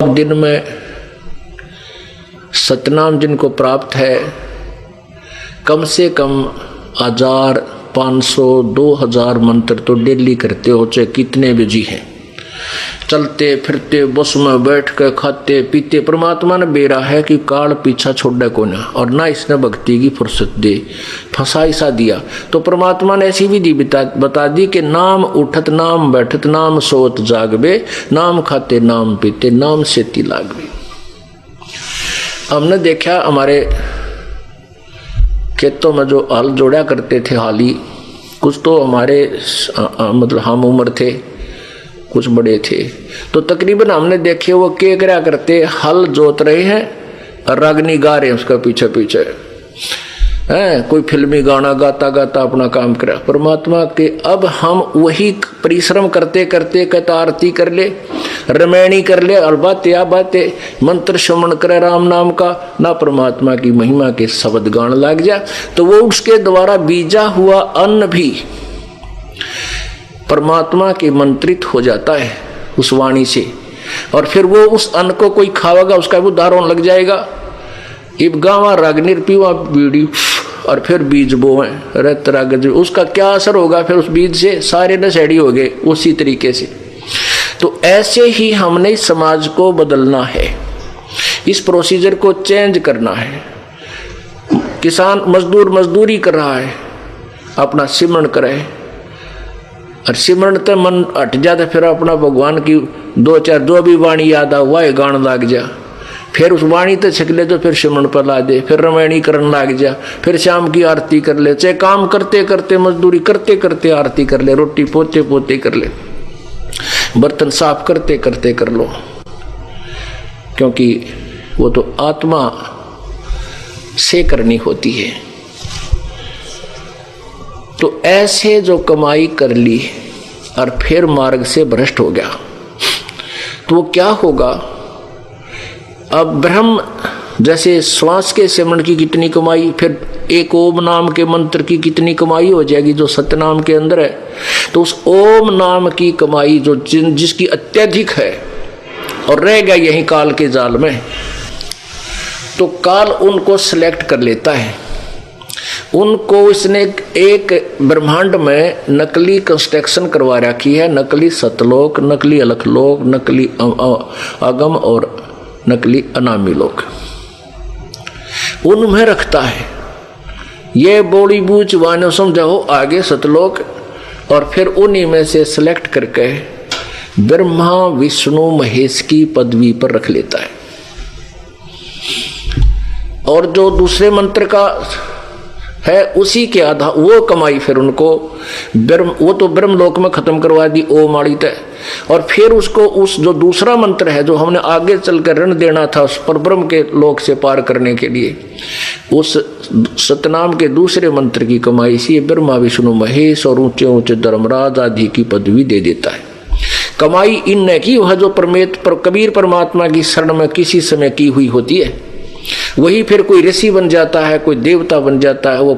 दिन में सतनाम जिनको प्राप्त है कम से कम 1000, 500, 2000 मंत्र तो डेली करते हो, चाहे कितने बिजी हैं, चलते फिरते बस में बैठ के खाते पीते। परमात्मा ने बेरा है कि काल पीछा छोड़े को ना, और ना इसने भक्ति की फुर्सत दे, फंसा सा दिया। तो परमात्मा ने ऐसी विधि बता दी कि नाम उठत नाम बैठत नाम सोत जागबे, नाम खाते नाम पीते नाम सेती लागबे। हमने देखा हमारे खेतों में जो हल जोड़ा करते थे हाली, कुछ तो हमारे मतलब हम उम्र थे, कुछ बड़े थे, तो तकरीबन हमने देखे वो क्या करते, हल जोत रहे हैं और रागनी गा रहे हैं उसका पीछे पीछे है, कोई फिल्मी गाना गाता गाता अपना काम करा। परमात्मा के अब हम वही परिश्रम करते करते कहता आरती कर ले, रमैणी कर ले, और बातें मंत्र श्रवण करे राम नाम का, ना परमात्मा की महिमा के शब्द गान लग जा, तो वो उसके द्वारा बीजा हुआ अन्न भी परमात्मा के मंत्रित हो जाता है उस वाणी से, और फिर वो उस अन्न को कोई खावेगा उसका भी उदाहरण लग जाएगा। इब गावा रागनिर पीवा बीड़ी और फिर बीज बोए रत राग, उसका क्या असर होगा फिर उस बीज से, सारे नशेड़ी हो गए उसी तरीके से। तो ऐसे ही हमने समाज को बदलना है, इस प्रोसीजर को चेंज करना है। किसान मजदूर मजदूरी कर रहा है, अपना सिमरण करे, और सिमरण तो मन हट जाता, फिर अपना भगवान की 2-4 जो भी वाणी याद आ हुआ है गान लाग जा, फिर उस वाणी तो छिक ले तो फिर सिमरण पर ला दे, फिर रमैणी करने लाग जा, फिर शाम की आरती कर ले, चाहे काम करते करते मजदूरी करते करते आरती कर ले, रोटी पोते पोते कर ले, बर्तन साफ करते करते कर लो, क्योंकि वो तो आत्मा से करनी होती है। तो ऐसे जो कमाई कर ली और फिर मार्ग से भ्रष्ट हो गया, तो वो क्या होगा। अब ब्रह्म जैसे श्वास के सिमरण की कितनी कमाई, फिर एक ओम नाम के मंत्र की कितनी कमाई हो जाएगी जो सतनाम के अंदर है। तो उस ओम नाम की कमाई जो जिसकी अत्यधिक है और रह गया यही काल के जाल में, तो काल उनको सिलेक्ट कर लेता है। उनको इसने एक ब्रह्मांड में नकली कंस्ट्रक्शन करवा रखी है, नकली सतलोक, नकली अलखलोक, नकली अगम और नकली अनामी लोक उनमें रखता है। ये बोली बूझ वानो समझाओ आगे सतलोक, और फिर उन्हीं में से सिलेक्ट करके ब्रह्मा विष्णु महेश की पदवी पर रख लेता है। और जो दूसरे मंत्र का है उसी के आधार वो कमाई फिर उनको वो तो ब्रह्मलोक में खत्म करवा दी ओम आड़ी तय, और फिर उसको उस जो दूसरा मंत्र है जो हमने आगे चलकर ऋण देना था उस पर ब्रह्म के लोक से पार करने के लिए, उस सतनाम के दूसरे मंत्र की कमाई से ब्रह्मा विष्णु महेश और ऊंचे ऊंचे धर्मराज आदि की पदवी दे देता है। कमाई इनने की वह जो कबीर परमात्मा की शरण में किसी समय की हुई होती है, वही फिर कोई ऋषि बन जाता है, कोई देवता बन जाता है, वो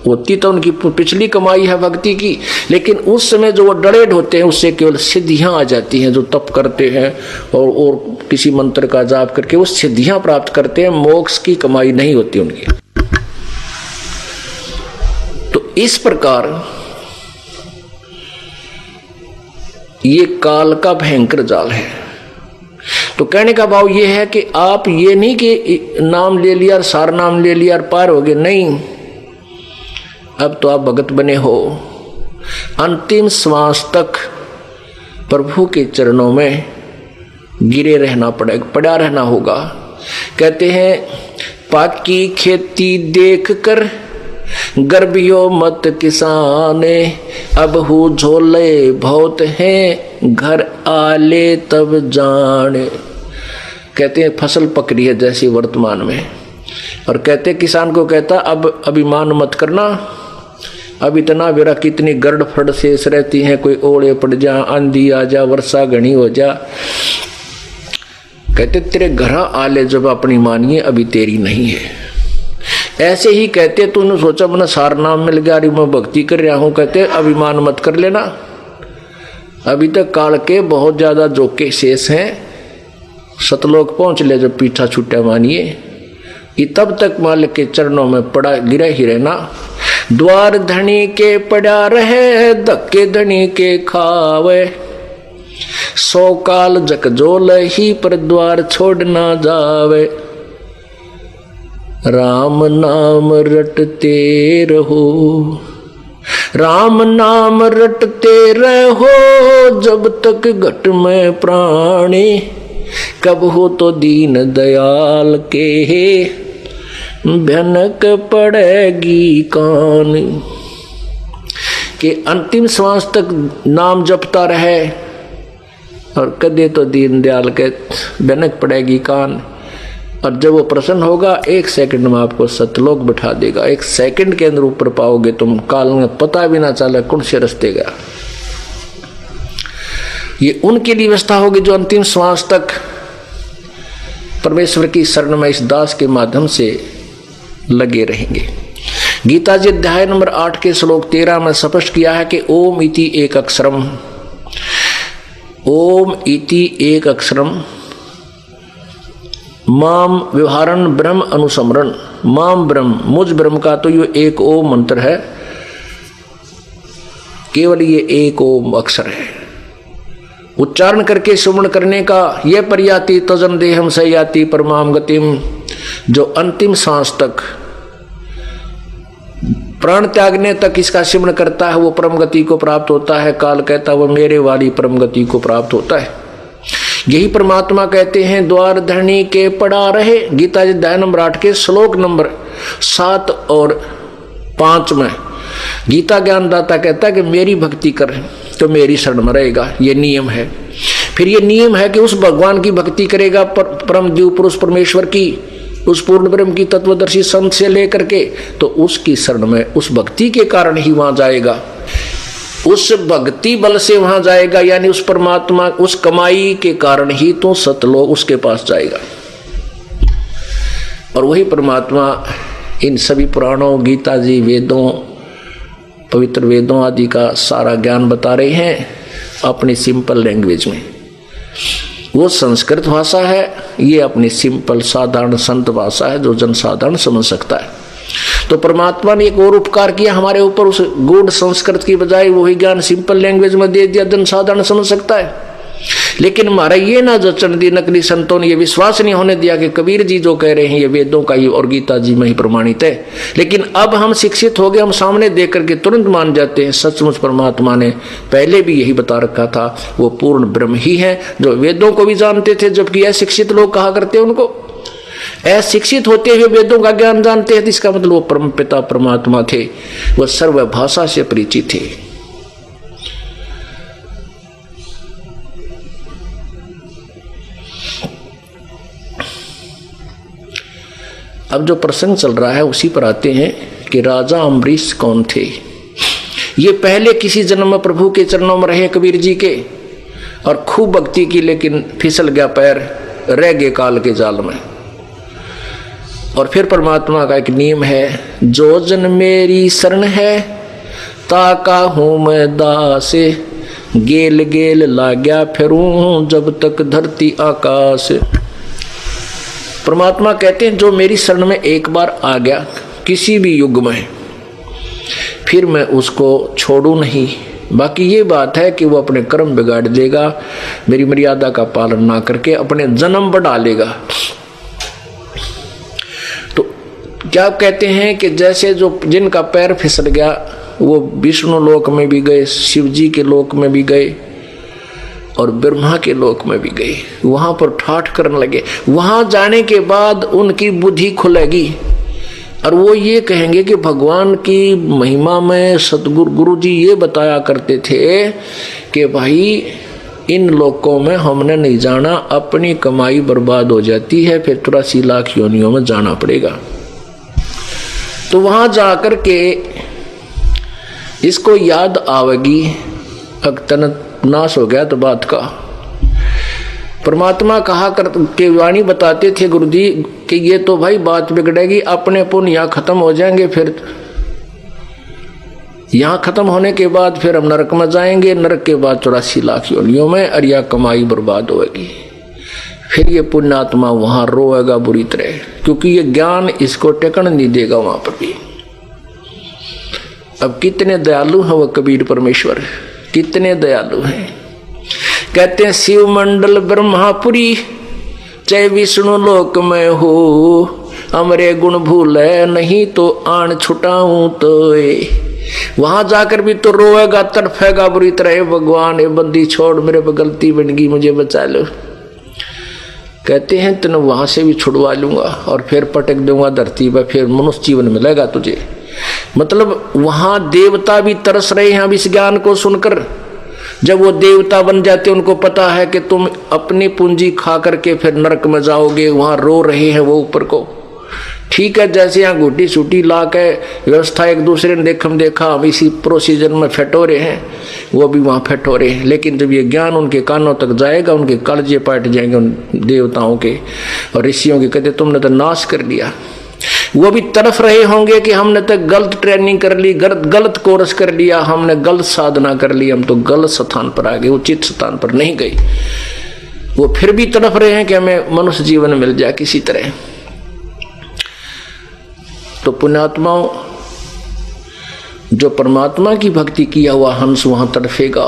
होती तो उनकी पिछली कमाई है भक्ति की, लेकिन उस समय जो वो डरेड होते हैं उससे केवल सिद्धियां आ जाती हैं। जो तप करते हैं और किसी मंत्र का जाप करके वो सिद्धियां प्राप्त करते हैं, मोक्ष की कमाई नहीं होती उनकी। तो इस प्रकार ये काल का भयंकर जाल है। तो कहने का भाव ये है कि आप ये नहीं कि नाम ले लिया और सार नाम ले लिया और पार हो गए, नहीं। अब तो आप भगत बने हो, अंतिम श्वास तक प्रभु के चरणों में गिरे रहना पड़ेगा, पड़ा रहना होगा। कहते हैं पाकी खेती देख कर गर्भियो मत किसाने, अब हु झोले बहुत हैं घर आले तब जाने। कहते हैं फसल पक रही है जैसी वर्तमान में, और कहते किसान को कहता अब अभिमान मत करना, अब इतना बेरा कितनी गर्द फड़ शेष रहती हैं, कोई ओले पड़ जा, आंधी आ जा, वर्षा घनी हो जा। कहते तेरे घर आले जब अपनी मानिए अभी तेरी नहीं है। ऐसे ही कहते तूने सोचा मैंने सार नाम मिल गया, मैं भक्ति कर रहा हूं, कहते अभिमान मत कर लेना, अभी तक काल के बहुत ज्यादा जोके शेष हैं, सतलोक पहुंच ले जब पीठा छूटा मानिए कि तब तक मालिक के चरणों में पड़ा गिरा ही रहना। द्वार धनी के पड़ा रहे धक्के धनी के खावे, 100 काल जकजोल ही पर द्वार छोड़ ना जावे। राम नाम रटते रहो, राम नाम रटते रहो जब तक घट में प्राणी, कब हो तो दीन दयाल के भनक पड़ेगी कान। के अंतिम श्वास तक नाम जपता रहे और कदे तो दीन दयाल के भनक पड़ेगी कान। और जब वो प्रसन्न होगा 1 सेकंड में आपको सतलोक बिठा देगा। 1 सेकंड के अंदर ऊपर पाओगे तुम, काल में पता भी ना चले कौन से रास्ते गया। ये उनके लिए व्यवस्था होगी जो अंतिम श्वास तक परमेश्वर की शरण में इस दास के माध्यम से लगे रहेंगे। गीता जी अध्याय नंबर 8 के श्लोक 13 में स्पष्ट किया है कि ओम इति एक अक्षरम, ओम इति एक अक्षरम माम व्यवहारण ब्रह्म अनुसमरण। माम ब्रह्म, मुझ ब्रह्म का तो ये एक ओम मंत्र है, केवल ये एक ओम अक्षर है। उच्चारण करके श्रवण करने का यह पर्याति तजन देहम सयाति परमाम गतिम, जो अंतिम सांस तक प्राण त्यागने तक इसका सिमरण करता है वो परम गति को प्राप्त होता है। काल कहता है वो मेरे वाली परम गति को प्राप्त होता है। यही परमात्मा कहते हैं द्वार धरणी के पड़ा रहे। गीता जी अध्याय नंबर 8 के श्लोक नंबर 7 और 5 में गीता ज्ञानदाता कहता है कि मेरी भक्ति कर तो मेरी शरण में रहेगा, ये नियम है। फिर ये नियम है कि उस भगवान की भक्ति करेगा परम जीव पुरुष परमेश्वर की, उस पूर्ण ब्रह्म की तत्वदर्शी संत से लेकर के, तो उसकी शरण में उस भक्ति के कारण ही वहां जाएगा, उस भक्ति बल से वहां जाएगा। यानी उस परमात्मा उस कमाई के कारण ही तो सतलोक उसके पास जाएगा। और वही परमात्मा इन सभी पुराणों, गीता जी, वेदों, पवित्र वेदों आदि का सारा ज्ञान बता रहे हैं अपनी सिंपल लैंग्वेज में। वो संस्कृत भाषा है, ये अपनी सिंपल साधारण संत भाषा है जो जन साधारण समझ सकता है। तो परमात्मा ने एक और उपकार किया हमारे ऊपर, उस गूढ़ संस्कृत की बजाय वही ज्ञान सिंपल लैंग्वेज में दे दिया, जन साधारण समझ सकता है। लेकिन हमारा ये ना जचन दी नकली संतों ने ये विश्वास नहीं होने दिया कि कबीर जी जो कह रहे हैं ये वेदों का ही और गीता जी में ही प्रमाणित है। लेकिन अब हम शिक्षित हो गए, हम सामने देख करके तुरंत मान जाते हैं सचमुच परमात्मा ने पहले भी यही बता रखा था, वो पूर्ण ब्रह्म ही है जो वेदों को भी जानते थे। जबकि अशिक्षित लोग कहा करते उनको, अशिक्षित होते हुए वेदों का ज्ञान जानते हैं, इसका मतलब वो परम पिता परमात्मा थे, वो सर्व भाषा से परिचित थे। अब जो प्रसंग चल रहा है उसी पर आते हैं कि राजा अम्बरीश कौन थे। ये पहले किसी जन्म में प्रभु के चरणों में रहे कबीर जी के, और खूब भक्ति की, लेकिन फिसल गया पैर, रह गए काल के जाल में। और फिर परमात्मा का एक नियम है, जो जन मेरी शरण है ताका हूं मैं दासे, गेल गेल लाग्या फिरूं जब तक धरती आकाश। परमात्मा कहते हैं जो मेरी शरण में एक बार आ गया किसी भी युग में, फिर मैं उसको छोड़ू नहीं। बाकी ये बात है कि वो अपने कर्म बिगाड़ देगा, मेरी मर्यादा का पालन ना करके अपने जन्म बढ़ा लेगा। तो क्या कहते हैं कि जैसे जो जिनका पैर फिसल गया वो विष्णु लोक में भी गए, शिव जी के लोक में भी गए और ब्रह्मा के लोक में भी गए, वहां पर ठाठ करने लगे। वहां जाने के बाद उनकी बुद्धि खुलेगी और वो ये कहेंगे कि भगवान की महिमा में सतगुरु गुरु जी ये बताया करते थे कि भाई इन लोकों में हमने नहीं जाना, अपनी कमाई बर्बाद हो जाती है, फिर 83 लाख योनियों में जाना पड़ेगा। तो वहां जाकर के इसको याद आवेगी, अक्तन नाश हो गया तो बात का। परमात्मा कहा कर के वाणी बताते थे गुरु जी कि ये तो भाई बात बिगड़ेगी, अपने पुण्य यहाँ खत्म हो जाएंगे, फिर यहाँ खत्म होने के बाद फिर हम नरक में जाएंगे, नरक के बाद 84 लाख योनियों में, और यह कमाई बर्बाद होगी। फिर ये पुण्यात्मा वहां रोएगा बुरी तरह, क्योंकि ये ज्ञान इसको टेकन नहीं देगा वहां पर भी। अब कितने दयालु हैं वो कबीर परमेश्वर, कितने दयालु हैं। कहते हैं शिव मंडल ब्रह्मापुरी चाहे विष्णु लोक में हो, हमरे गुण भूले नहीं तो आन छुटाऊं तो। वहां जाकर भी तो रोएगा, तड़फेगा बुरी तरह, भगवान ये बंदी छोड़, मेरे पर गलती बन गई, मुझे बचा लो। कहते हैं तेन वहां से भी छुड़वा लूंगा और फिर पटक दूंगा धरती पर, फिर मनुष्य जीवन मिलेगा तुझे। मतलब वहां देवता भी तरस रहे हैं अब इस ज्ञान को सुनकर। जब वो देवता बन जाते उनको पता है कि तुम अपनी पूंजी खा करके फिर नरक में जाओगे, वहां रो रहे हैं वो ऊपर को। ठीक है, जैसे यहाँ घुटी सूटी ला के व्यवस्था एक दूसरे ने देखा हम इसी प्रोसीजर में फटोरे हैं, वो भी वहाँ फटोरे हैं। लेकिन जब ये ज्ञान उनके कानों तक जाएगा, उनके कलजे पाट जाएंगे उन देवताओं के और ऋषियों के, कहते तुमने तो नाश कर दिया। वो भी तरफ रहे होंगे कि हमने तो गलत ट्रेनिंग कर ली, गलत कोर्स कर लिया, हमने गलत साधना कर ली, हम तो गलत स्थान पर आ गए, उचित स्थान पर नहीं गए। वो फिर भी तरफ रहे हैं कि हमें मनुष्य जीवन मिल जाए किसी तरह। तो पुण्यात्माओं, जो परमात्मा की भक्ति किया हुआ हंस वहां तड़फेगा,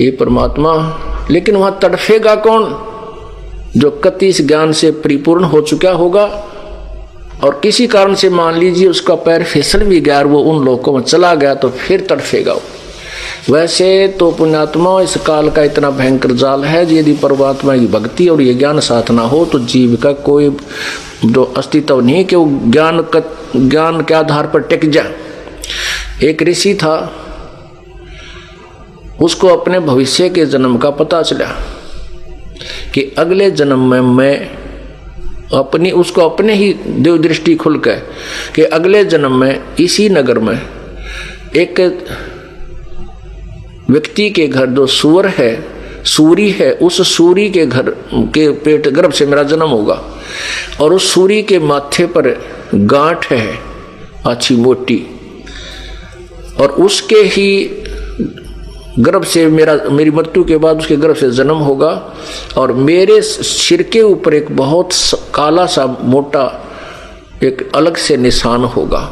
ये परमात्मा। लेकिन वहां तड़फेगा कौन? जो कति इस ज्ञान से परिपूर्ण हो चुका होगा और किसी कारण से मान लीजिए उसका पैर फिसल भी गया और वो उन लोगों में चला गया, तो फिर तड़फेगा। वैसे तो पुण्यात्मा इस काल का इतना भयंकर जाल है, यदि परमात्मा की भक्ति और ये ज्ञान साथ ना हो तो जीव का कोई जो अस्तित्व नहीं कि वो ज्ञान के आधार पर टिक जाए। एक ऋषि था, उसको अपने भविष्य के जन्म का पता चला कि अगले जन्म में मैं उसको अपने ही देव दृष्टि खुल के कि अगले जन्म में इसी नगर में एक व्यक्ति के घर जो सूर है, सूरी है, उस सूरी के घर के पेट गर्भ से मेरा जन्म होगा और उस सूरी के माथे पर गांठ है अच्छी मोटी, और उसके ही गर्भ से मेरी मृत्यु के बाद उसके गर्भ से जन्म होगा और मेरे सिर के ऊपर एक बहुत काला सा मोटा एक अलग से निशान होगा।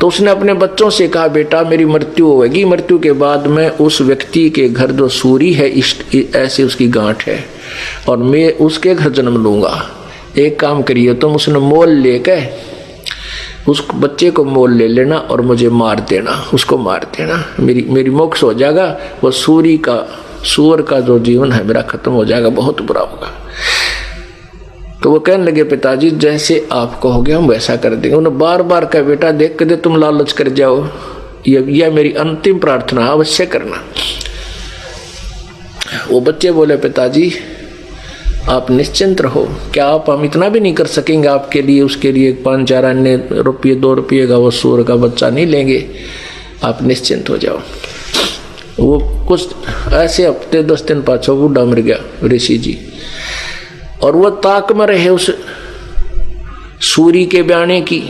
तो उसने अपने बच्चों से कहा, बेटा मेरी मृत्यु होगी, मृत्यु के बाद मैं उस व्यक्ति के घर जो सूरी है ऐसे उसकी गांठ है और मैं उसके घर जन्म लूंगा। एक काम करिए तुम, उसने मोल लेके उस बच्चे को मोल ले लेना और मुझे मार देना, उसको मार देना, मेरी मोक्ष हो जाएगा। वो सूअर का जो जीवन है मेरा खत्म हो जाएगा, बहुत बुरा होगा। तो वो कहने लगे, पिताजी जैसे आप कहोगे हम वैसा कर देंगे। उन्होंने बार बार कहा, बेटा देख के तुम लालच कर जाओ, यह मेरी अंतिम प्रार्थना अवश्य करना। वो बच्चे बोले, पिताजी आप निश्चिंत रहो, क्या आप हम इतना भी नहीं कर सकेंगे आपके लिए, उसके लिए 5-4 अन्य रुपये 2 रुपये का वो सूअर का बच्चा नहीं लेंगे, आप निश्चिंत हो जाओ। वो कुछ ऐसे हफ्ते 10 दिन पाछा बूढ़ा मर गया ऋषि जी, और वह ताक में रहे उस सूरी के ब्याने की।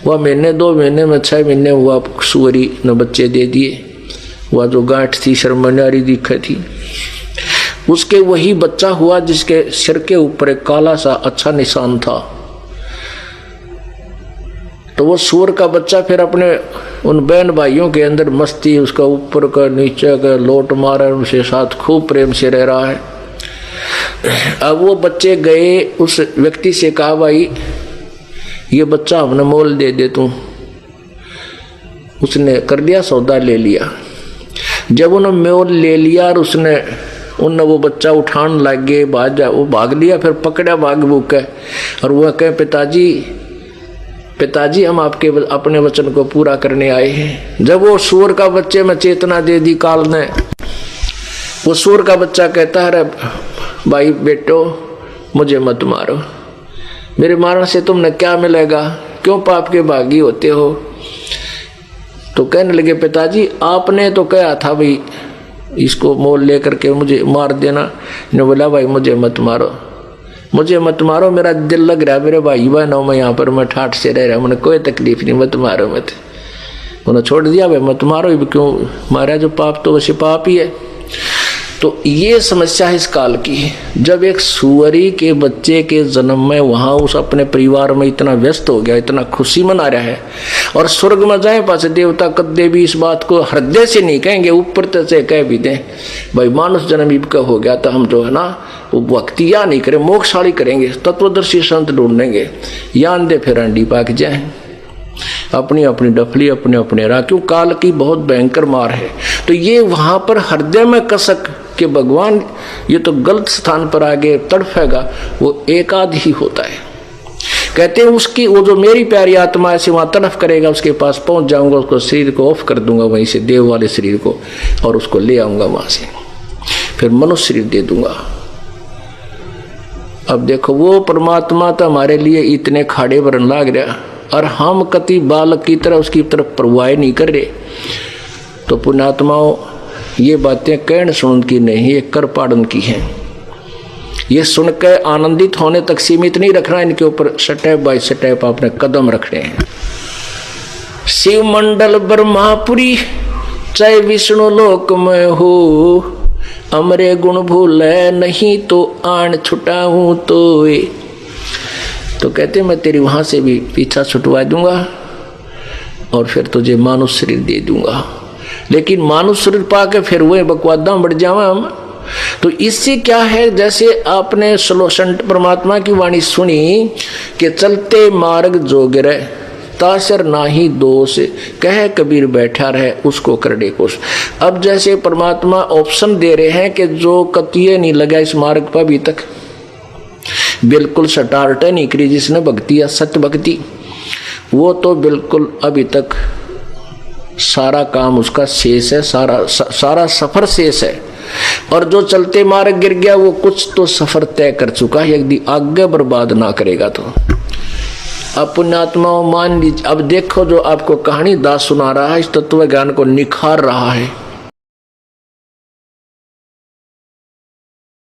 वह महीने 2 महीने में 6 महीने हुआ, सूरी ने बच्चे दे दिए। वह जो गांठ थी शर्मनारी दिखे थी, उसके वही बच्चा हुआ जिसके सिर के ऊपर एक काला सा अच्छा निशान था। तो वो सूअर का बच्चा फिर अपने उन बहन भाइयों के अंदर मस्ती, उसका ऊपर का नीचे का लोट मारा, उनसे साथ खूब प्रेम से रह रहा है। अब वो बच्चे गए उस व्यक्ति से कहा, भाई ये बच्चा हमने मोल दे दे तू। उसने कर दिया, सौदा ले लिया। जब उन्होंने मोल ले लिया और उनने वो बच्चा उठान लग गए, वो भाग लिया, फिर पकड़ा भाग भूख है। और वह कहे, पिताजी हम आपके अपने वचन को पूरा करने आए हैं। जब वो सूअर का बच्चे में चेतना दे दी काल ने, वो सूअर का बच्चा कहता है, अरे भाई बेटो मुझे मत मारो, मेरे मारने से तुमने क्या मिलेगा, क्यों पाप के भागी होते हो। तो कहने लगे, पिताजी आपने तो कहा था भाई इसको मोल लेकर के मुझे मार देना। ने बोला, भाई मुझे मत मारो, मेरा दिल लग रहा है, मेरे भाई बहनों में यहाँ पर मैं ठाठ से रह रहा हूँ, मुझे कोई तकलीफ नहीं, मत मारो मत। उन्होंने छोड़ दिया, भाई मत मारो, क्यों मारा, जो पाप तो वैसे पाप ही है। तो ये समस्या है इस काल की। जब एक सुअरी के बच्चे के जन्म में वहां उस अपने परिवार में इतना व्यस्त हो गया, इतना खुशी मना रहा है, और स्वर्ग में जाए पास देवता कद्दे भी इस बात को हृदय से नहीं कहेंगे, ऊपर से कह भी दें भाई मानुष जन्म इनका हो गया तो हम जो है ना वो भक्तिया नहीं करें, मोक्षशाली करेंगे, तत्वदर्शी संत ढूंढेंगे, यान दे फिर अंडी पाक जाए, अपनी अपनी डफली अपने अपने राह। क्यों? काल की बहुत भयंकर मार है। तो ये वहां पर हृदय में कसक कि भगवान ये तो गलत स्थान पर आगे तड़फेगा, वो एक आध ही होता है। कहते हैं उसकी वो जो मेरी प्यारी आत्मा ऐसे वहां तड़फ करेगा, उसके पास पहुंच जाऊंगा, उसको शरीर को ऑफ कर दूंगा वहीं से, देव वाले शरीर को, और उसको ले आऊंगा वहां से, फिर मनुष्य शरीर दे दूंगा। अब देखो वो परमात्मा तो हमारे लिए इतने खाड़े भरन लाग रहा, और हम कति बालक की तरह उसकी तरफ परवाह नहीं कर रहे। तो पुण्यात्माओं ये बातें कहन सुन की नहीं, ये कर पाड़न की है। ये सुनकर आनंदित होने तक सीमित नहीं रखना, इनके ऊपर स्टेप बाय स्टेप आपने कदम रखने हैं। शिव मंडल ब्रह्मापुरी चाहे विष्णु लोक में हो, अमरे गुण भूले नहीं तो आन छुटाऊं तो कहते मैं तेरी वहां से भी पीछा छुटवा दूंगा और फिर तुझे मानुष शरीर दे दूंगा। लेकिन मानुष शरीर पाके फिर वही बकवादा बढ़ जावा हम। तो इससे क्या है, जैसे आपने संत परमात्मा की वाणी सुनी कि चलते मार्ग जोगिर तासर नाही दोष, कह कबीर बैठा रहे उसको करड़े कोश। अब जैसे परमात्मा ऑप्शन दे रहे हैं कि जो कतिये नहीं लगा इस मार्ग पर अभी तक, बिल्कुल स्टार्ट नहीं करी जिसने भक्ति या सत्य भक्ति, वो तो बिल्कुल अभी तक सारा काम उसका शेष है, सारा सफर शेष है। और जो चलते मार्ग गिर गया वो कुछ तो सफर तय कर चुका है, यदि आगे बर्बाद ना करेगा तो। अब पुण्यात्माओं मान लीजिए, अब देखो जो आपको कहानी दास सुना रहा है इस तत्व ज्ञान को निखार रहा है।